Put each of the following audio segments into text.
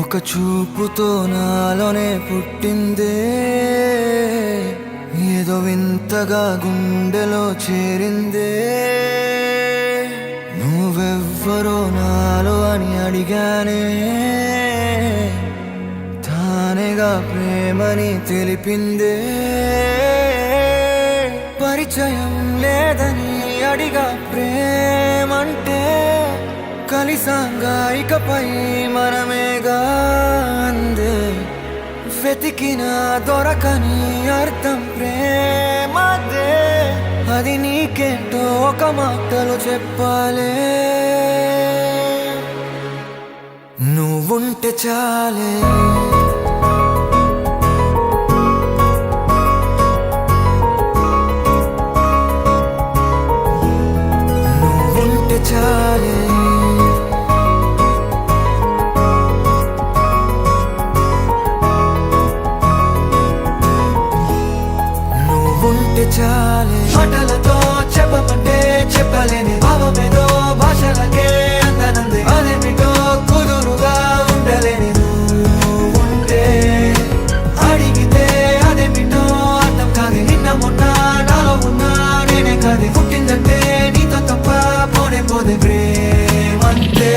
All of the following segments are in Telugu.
ఒక చూపుతో నాలోనే పుట్టిందే, ఏదో వింతగా గుండెలో చేరిందే. నువ్వెవ్వరో నాలో అని అడిగానే, తానేగా ప్రేమని తెలిపిందే. పరిచయం లేదని అడిగా ప్రేమంటే, కలిసాంగా ఇకపై మనమేగా అందే. వెతికిన దొరకని అర్థం ప్రేమదే, అది నీకేంటో ఒక మాటలో చెప్పాలే. నువ్వుంటే చాలే, నువ్వుంటే చాలే, నువ్వుంటే చాలే. మాటలతో చెప్పమంటే చెప్పలేని భావమేదో భాషలకే అందనంది. అదేమిటో కుదురుగా ఉండలేని నువ్వుంటే, అడిగితే అదేమిటో అర్థం కాదు. నిన్న మొన్న నాలో ఉన్నా నేనే కాదు. పుట్టిందంటే నీతో తప్ప పోనే పోదే ప్రేమంతే.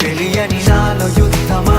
తెలియని నాలో యుద్ధమా,